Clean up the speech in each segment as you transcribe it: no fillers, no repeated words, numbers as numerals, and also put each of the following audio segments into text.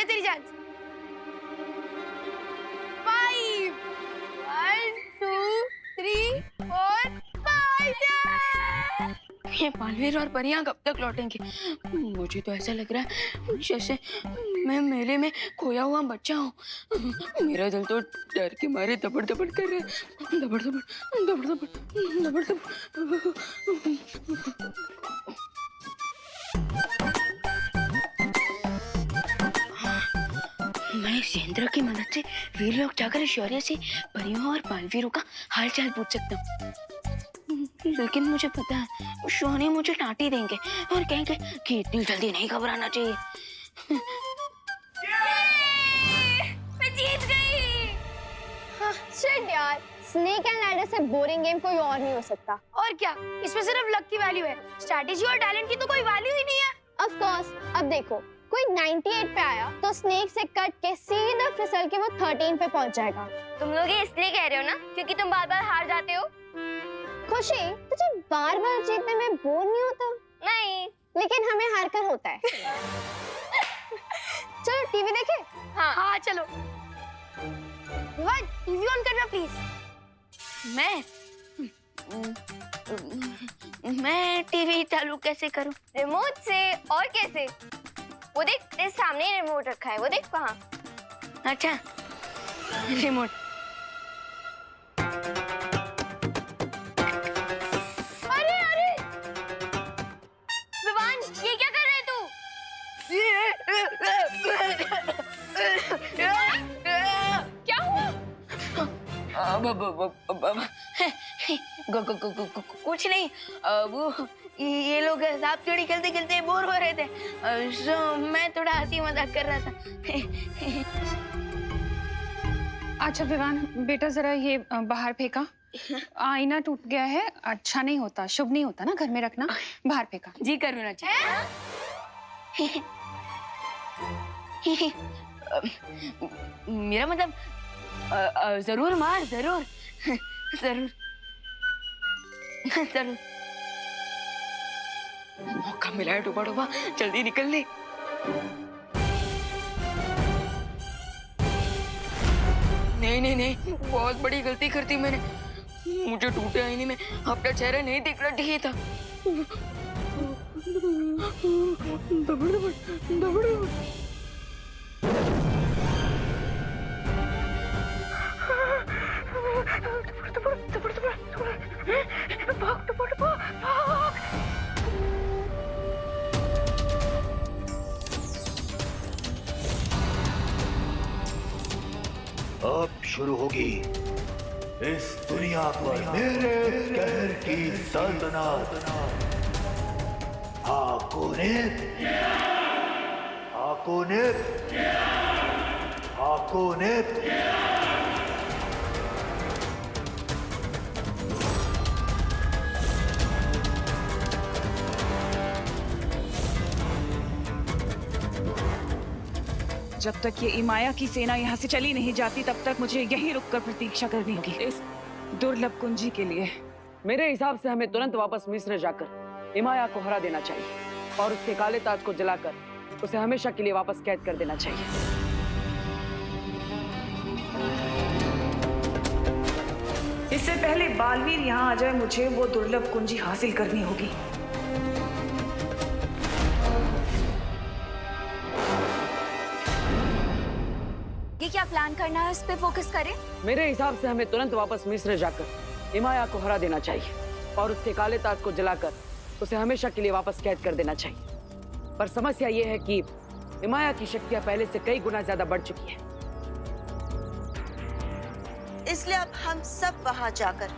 ले तेरी चांस। 5 1 2 3 4 5। ये पालवीर और परियां कब तक लौटेंगे? मुझे तो ऐसा लग रहा है जैसे मैं मेले में खोया हुआ बच्चा हूँ। मेरा दिल तो डर के मारे दबड़ दबड़ कर रहा है। दबड़ दबड़ दबड़ दबड़ दबड़ दबड़। मैं इस यंत्र की मदद से वीर लोग जाकर शौर्य से परियों और बालवीरों का हालचाल पूछ सकता हूँ। लेकिन मुझे पता है शौर्य मुझे डांट ही देंगे और कहेंगे कि इतनी जल्दी नहीं घबराना चाहिए। मैं जीत गई। हाँ, शिट यार, स्नेक एंड लैडर से बोरिंग गेम कोई और नहीं हो सकता। और क्या, इसमें सिर्फ लक की वैल्यू है, स्ट्रैटेजी और टैलेंट की तो कोई वैल्यू ही नहीं है। ऑफ कोर्स, अब देखो कोई 98 पे आया तो स्नेक से कट के सीधा फिसल के वो 13 पे पहुंच जाएगा। तुम लोग ये इसलिए कह रहे हो ना क्योंकि तुम बार बार हार जाते हो? खुशी, तुझे बार बार जीतने में बोर नहीं होता? नहीं, लेकिन हमें हार कर होता है। चलो टीवी देखें? हाँ चलो। टीवी ऑन करना प्लीज। मैं टीवी चालू कैसे करूं? रिमोट से। और कैसे? वो देख, तेरे सामने ही रिमोट रखा है, वो देख वहाँ। अच्छा, रिमोट। अरे अरे विवान, ये क्या कर रहे है तू? क्या हुआ? कुछ नहीं, वो ये लोग सांप सीढ़ी खेलते खेलते बोर हो रहे थे, सो मैं थोड़ा हंसी मजाक कर रहा था। अच्छा विवान बेटा, जरा ये बाहर फेंका। आईना टूट गया है, अच्छा नहीं होता, शुभ नहीं होता ना घर में रखना। बाहर फेंका। जी करुणा जी। मेरा मतलब जरूर मार, जरूर जरूर जरूर। मौका मिला है डूबा डूबा, जल्दी निकल ले। नहीं नहीं नहीं, बहुत बड़ी गलती कर दी मैंने। मुझे टूटे आईने में अपना चेहरा नहीं दिखना चाहिए था। दबड़ दबड़ दबड़ दबड़। अब शुरू होगी इस दुनिया पर मेरे कहर की सल्तनत। हाकोनित, हाकोनित, हाकोनित। जब तक ये इमाया की सेना यहाँ से चली नहीं जाती तब तक मुझे यहीं रुककर प्रतीक्षा करनी होगी इस दुर्लभ कुंजी के लिए। मेरे हिसाब से हमें तुरंत वापस मिस्र जाकर इमाया को हरा देना चाहिए और उसके काले ताज को जलाकर उसे हमेशा के लिए वापस कैद कर देना चाहिए। इससे पहले बालवीर यहाँ आ जाए मुझे वो दुर्लभ कुंजी हासिल करनी होगी। ये क्या प्लान करना है, उस पे फोकस करें। मेरे हिसाब से हमें तुरंत वापस मिस्र जाकर इमाया को हरा देना चाहिए और उसके काले ताज को जलाकर उसे हमेशा के लिए वापस कैद कर देना चाहिए। पर समस्या ये है कि इमाया की शक्तियां पहले से कई गुना ज्यादा बढ़ चुकी है। इसलिए अब हम सब वहां जाकर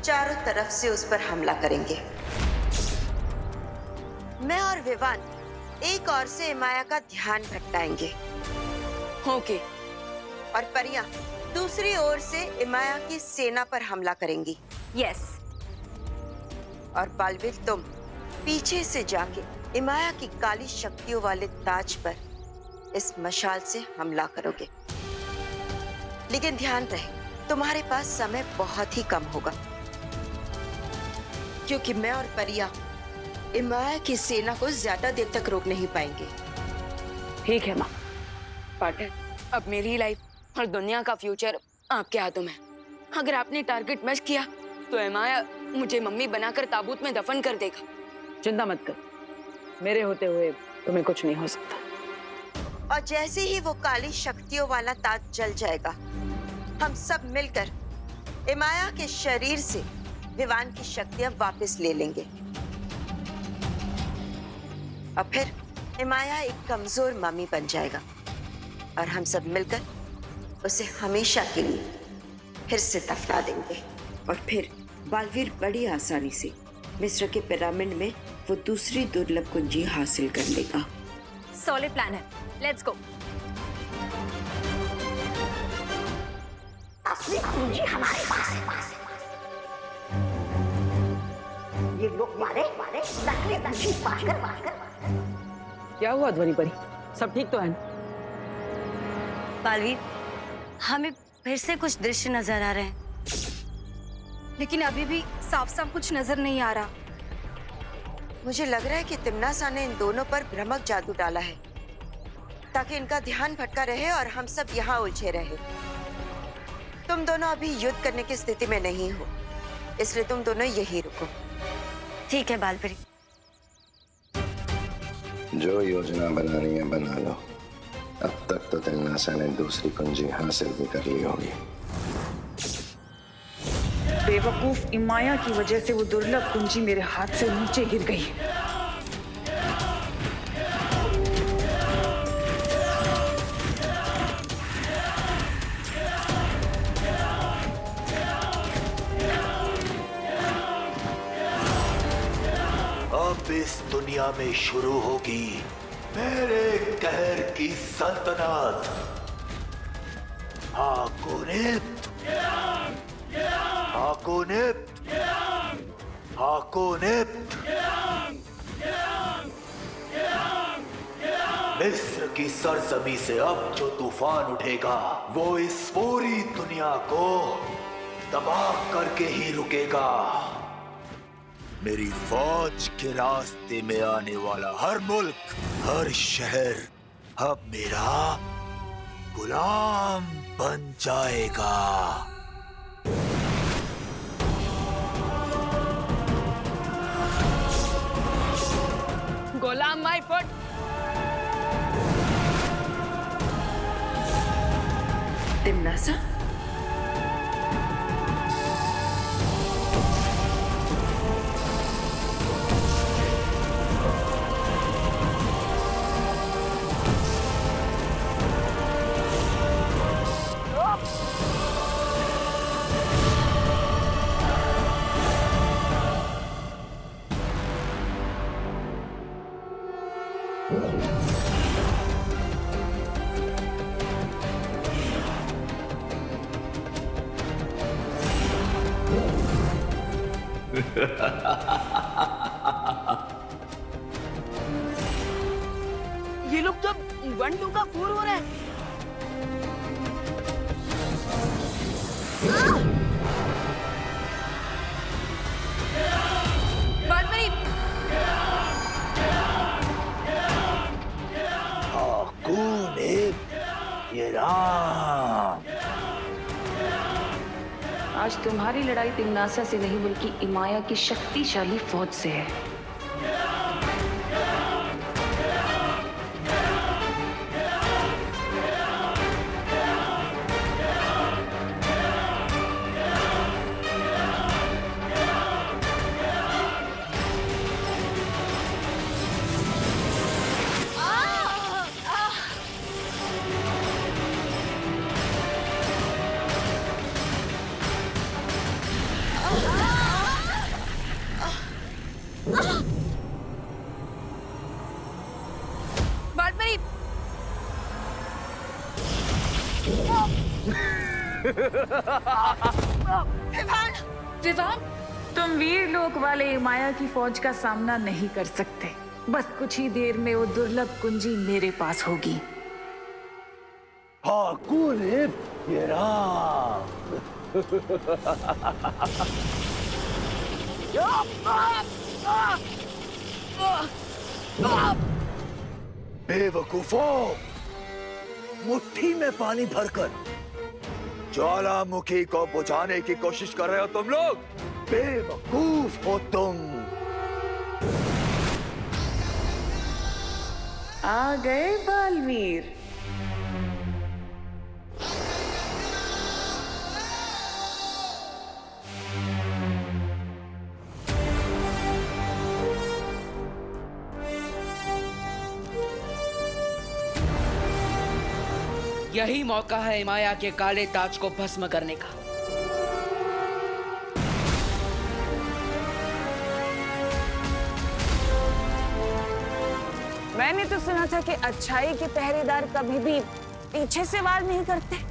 चारों तरफ से उस पर हमला करेंगे। मैं और विवान एक ओर से इमाया का ध्यान भटकाएंगे। ओके। और परियां दूसरी ओर से इमाया की सेना पर हमला करेंगी। यस। और बालवीर तुम पीछे से जाके इमाया की काली शक्तियों वाले ताज पर इस मशाल से हमला करोगे। लेकिन ध्यान रहे, तुम्हारे पास समय बहुत ही कम होगा क्योंकि मैं और परियां इमाया की सेना को ज्यादा देर तक रोक नहीं पाएंगे। ठीक है माँ, पार्टनर, अब मेरी लाइफ और दुनिया का फ्यूचर आपके हाथों में। अगर आपने टारगेट मिस किया तो एमाया मुझे मम्मी बनाकर ताबूत में दफन कर देगा। चिंता मत कर, मेरे होते हुए तुम्हें कुछ नहीं हो सकता। और जैसे ही वो काली शक्तियों वाला ताज जल जाएगा, हम सब मिलकर इमाया के शरीर से विवान की शक्तियां वापस ले लेंगे और फिर इमाया एक कमजोर मम्मी बन जाएगा और हम सब मिलकर उसे हमेशा के लिए फिर से दफना देंगे। और फिर बालवीर बड़ी आसानी से मिस्र के पिरामिड में वो दूसरी दुर्लभ कुंजी हासिल कर लेगा। सॉलिड प्लान है, लेट्स गो। असली कुंजी हमारे पास है। ये लोग मारे नकली कुंजी पाकर क्या हुआ ध्वनि परी, सब ठीक तो है ना? बालवीर, हमें फिर से कुछ दृश्य नजर आ रहे हैं, लेकिन अभी भी साफ साफ कुछ नजर नहीं आ रहा। मुझे लग रहा है कि तिम्नासा ने इन दोनों पर भ्रमक जादू डाला है ताकि इनका ध्यान भटका रहे और हम सब यहाँ उलझे रहे। तुम दोनों अभी युद्ध करने की स्थिति में नहीं हो, इसलिए तुम दोनों यही रुको। ठीक है बालवीर। जो योजना बनानी है बना लो। अब तक तो तिम्नासा ने दूसरी कुंजी हासिल भी कर ली होगी। बेवकूफ इमाया की वजह से वो दुर्लभ कुंजी मेरे हाथ से नीचे गिर गई। अब इस दुनिया में शुरू होगी मेरे कहर की सल्तनत। हाकोनिप्त, हाकोनिप्त, हाकोनिप्त। मिस्र की सरजमी से अब जो तूफान उठेगा वो इस पूरी दुनिया को तबाह करके ही रुकेगा। मेरी फौज के रास्ते में आने वाला हर मुल्क, हर शहर अब मेरा गुलाम बन जाएगा। गुलाम माय फुट। तिम्नासा, ये लोग तो 1-2 का 4 हो रहा है। बालवीर, हाकोनिप्त, ये राम। आज तुम्हारी लड़ाई तिम्नासा से नहीं बल्कि इमाया की शक्तिशाली फौज से है। बालवीर, विवान, तुम वीर लोक वाले इमाया की फौज का सामना नहीं कर सकते। बस कुछ ही देर में वो दुर्लभ कुंजी मेरे पास होगी। हाकोनिप्त, ये राम। बेवकूफों, मुट्ठी में पानी भरकर ज्वालामुखी को बुझाने की कोशिश कर रहे हो तुम लोग। बेवकूफ हो तुम। आ गए बालवीर। यही मौका है माया के काले ताज को भस्म करने का। मैंने तो सुना था कि अच्छाई के पहरेदार कभी भी पीछे से वार नहीं करते।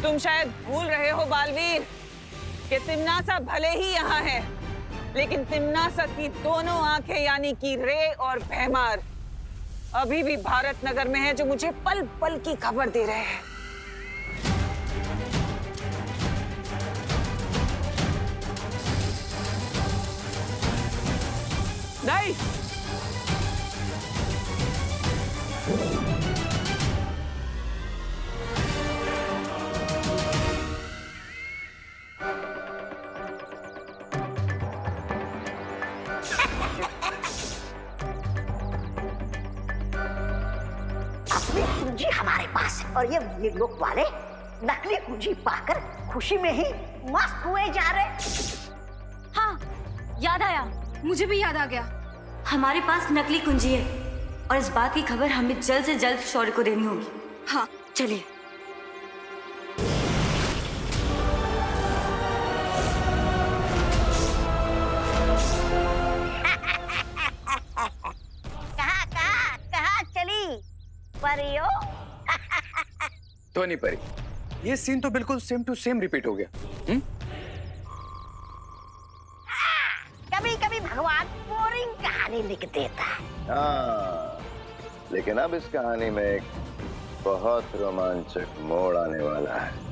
तुम शायद भूल रहे हो बालवीर कि तिम्नासा भले ही यहाँ है, लेकिन तिम्नासा की दोनों आंखें यानी कि रे और भैमार अभी भी भारत नगर में है, जो मुझे पल पल की खबर दे रहे हैं। नहीं, असली कुंजी हमारे पास है और ये निर्लोक वाले नकली कुंजी पाकर खुशी में ही मस्त हुए जा रहे। हाँ, याद आया, मुझे भी याद आ गया। हमारे पास नकली कुंजी है और इस बात की खबर हमें जल्द से जल्द शौर्य को देनी होगी। हाँ, चलिए। कहाँ चली परियो? ध्वनि परी, ये सीन तो बिल्कुल सेम टू सेम रिपीट हो गया। कभी कभी भगवान बोरिंग कहानी लिख देता है। हाँ, लेकिन अब इस कहानी में एक बहुत रोमांचक मोड़ आने वाला है।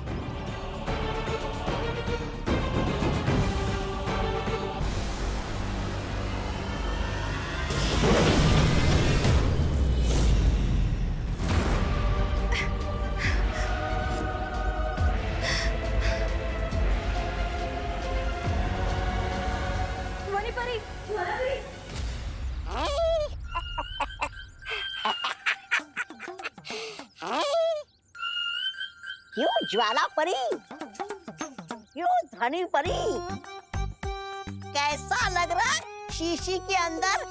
क्यों ज्वाला परी, क्यों ध्वनि परी, कैसा लग रहा है शीशी के अंदर?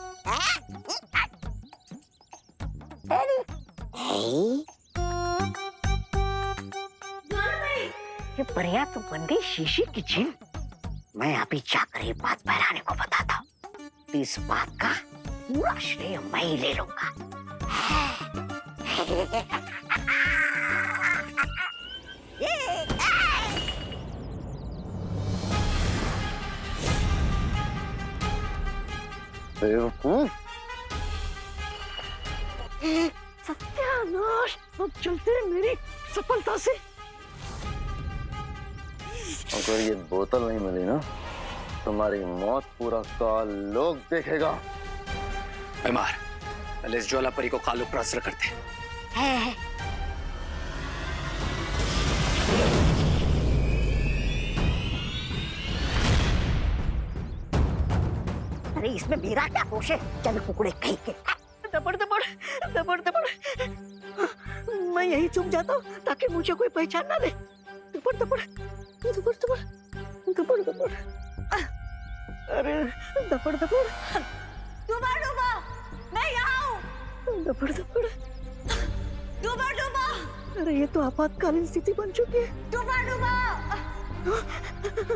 ये परिया तो बन गई शीशी की जिन। मैं अभी जाकर ये बात बहराने को बताता हूँ, तो इस बात का पूरा श्रेय मैं ही ले लूंगा। सत्यानाश, अब चलते हैं मेरी सफलता से। अगर ये बोतल नहीं मिली ना, तुम्हारी मौत पूरा काल लोग देखेगा। बीमार, पहले इस ज्वाला परी को कालू प्रस्त्र करते हैं। अरे इसमें मेरा क्या दोष है? चल कुकड़े कहीं के। दबड़ दबड़ दबड़ दबड़, मैं यही चुप जाता हूँ ताकि मुझे कोई पहचान ना ले। दबड़ दबड़ दबड़ दबड़ दबड़ दबड़, अरे दबड़ दबड़। डूबा डूबा, मैं यहाँ हूँ। दबड़ दबड़ डूबा डूबा, अरे ये तो आपातकालीन स्थिति बन चुकी है। डूबा डूबा,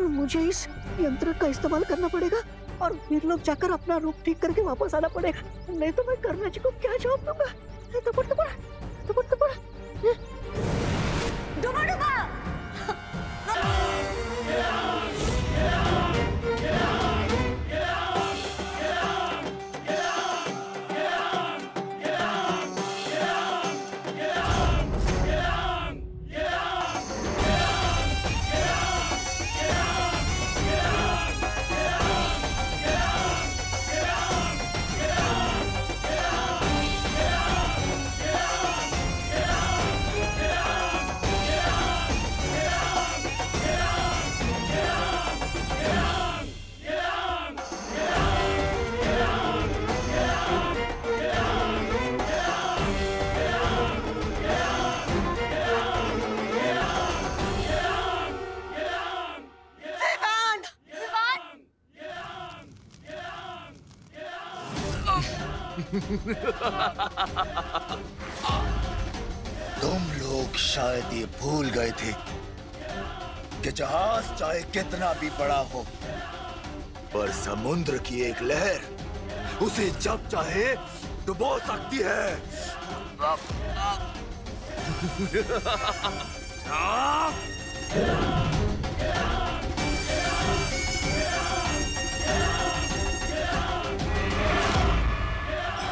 मुझे इस यंत्र का इस्तेमाल करना पड़ेगा और फिर लोग जाकर अपना रूप ठीक करके वापस आना पड़ेगा, नहीं तो मैं करना जी को क्या जवाब दूंगा। दबड़ दबड़ दबड़ दबड़, डूबा डूबा। तुम लोग शायद ये भूल गए थे कि जहाज चाहे कितना भी बड़ा हो, पर समुद्र की एक लहर उसे जब चाहे डुबो सकती है।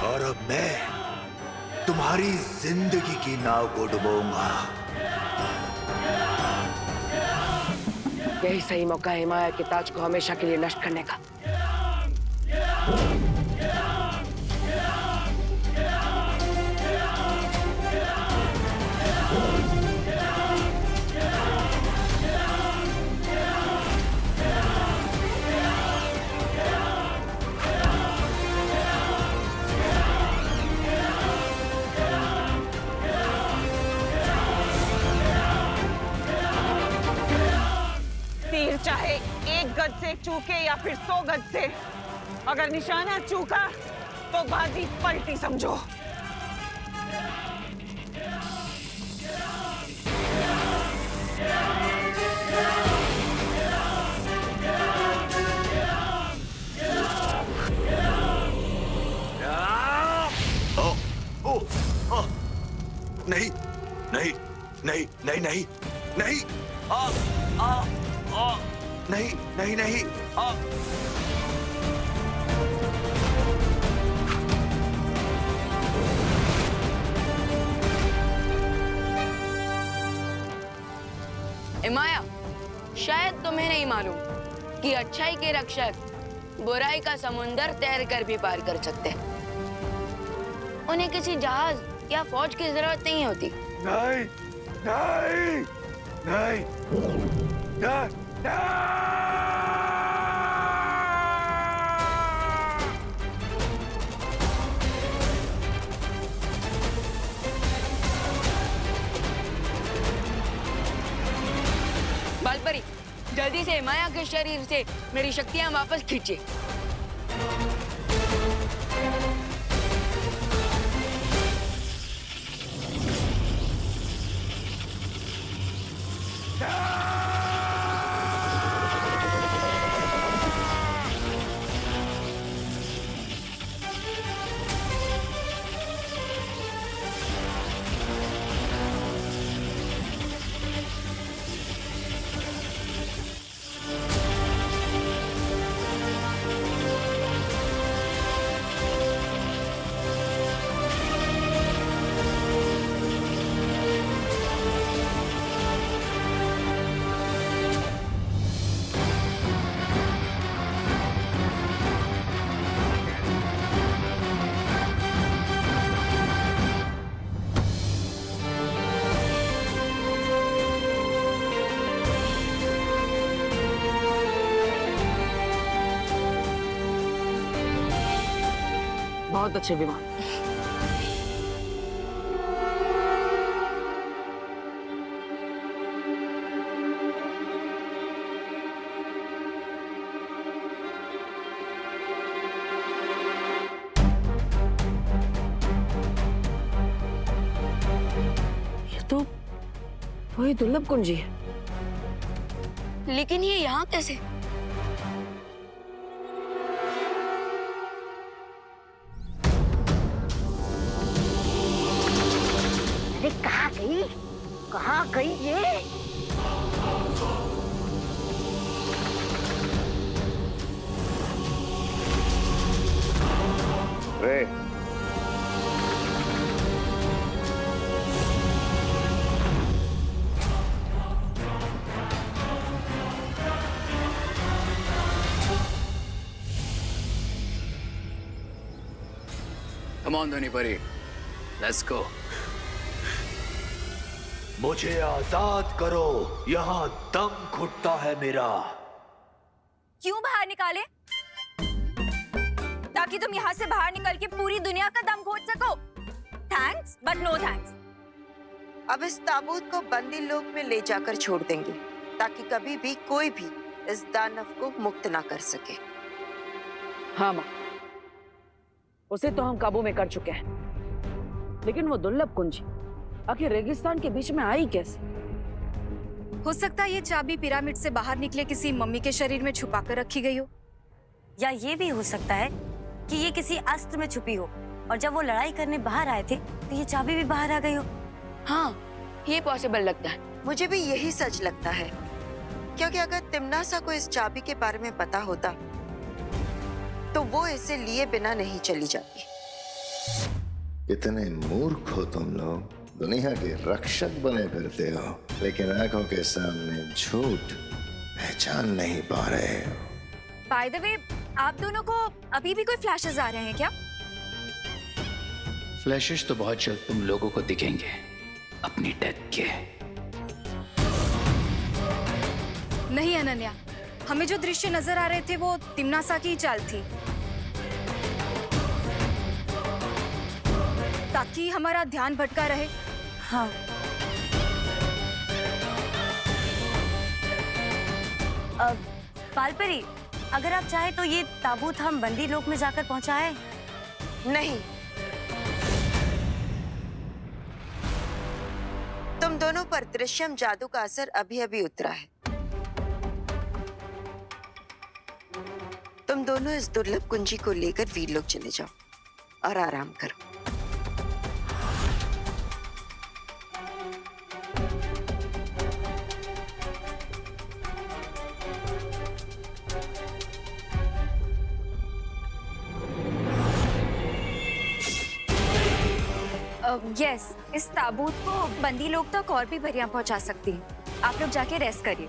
और अब मैं तुम्हारी जिंदगी की नाव को डुबोऊंगा। यही सही मौका है हिमाया के ताज को हमेशा के लिए नष्ट करने का। तीर चाहे 1 गज से चूके या फिर 100 गज से, अगर निशाना चूका तो बाजी पलटी समझो। नहीं नहीं नहीं नहीं नहीं नहीं नहीं नहीं नहीं हिमाया, शायद तुम्हें नहीं मालूम कि अच्छाई के रक्षक बुराई का समुंदर तैर कर भी पार कर सकते हैं। उन्हें किसी जहाज या फौज की जरूरत नहीं होती। नहीं नहीं नहीं नहीं बालपरी, जल्दी से हिमाया के शरीर से मेरी शक्तियां वापस खींचे। बहुत अच्छे विमान। ये तो वही दुर्लभ कुंजी है, लेकिन ये यहाँ कैसे? अरे कहाँ गई ये? रे Come on, Dhoni Pari. Let's go. मुझे आजाद करो, यहाँ दम घुटता है मेरा। क्यों बाहर निकाले? ताकि तुम यहाँ से बाहर निकल के पूरी दुनिया का दम घोट सको। Thanks but no thanks. अब इस ताबूत को बंदी लोक में ले जाकर छोड़ देंगे ताकि कभी भी कोई भी इस दानव को मुक्त ना कर सके। हाँ माँ, उसे तो हम काबू में कर चुके हैं, लेकिन वो दुर्लभ कुंजी आखिर रेगिस्तान के बीच में आई कैसे? हो सकता है ये चाबी पिरामिड से बाहर निकले किसी मम्मी के शरीर में छुपा कर रखी गई हो, या ये भी हो सकता है कि ये किसी अस्त्र में छुपी हो और जब वो लड़ाई करने बाहर आए थे तो ये चाबी भी बाहर आ गई हो। हाँ, ये पॉसिबल लगता है। मुझे भी यही सच लगता है, क्योंकि अगर तिम्नासा को इस चाबी के बारे में पता होता तो वो इसे लिए बिना नहीं चली जाती। इतने मूर्ख हो तुम लोग, दुनिया के रक्षक बने फिरते हो, लेकिन आंखों के सामने झूठ पहचान नहीं पा रहे हो। बाय द वे, आप दोनों को अभी भी कोई फ्लैशेस आ रहे हैं क्या? फ्लैशेस तो बहुत जल्द तुम लोगों को दिखेंगे अपनी डेथ के। नहीं अनन्या, हमें जो दृश्य नजर आ रहे थे वो तिम्नासा की ही चाल थी, ताकि हमारा ध्यान भटका रहे। हाँ। पालपरी, अगर आप चाहे तो ये ताबूत हम बंदी लोक में जाकर पहुंचाएं। नहीं, तुम दोनों पर दृश्यम जादू का असर अभी अभी उतरा है। तुम दोनों इस दुर्लभ कुंजी को लेकर वीरलोक चले जाओ और आराम करो। यस, इस ताबूत को बंदी लोग तक और भी परियां पहुंचा सकती हैं। आप लोग जाके रेस्ट करिए।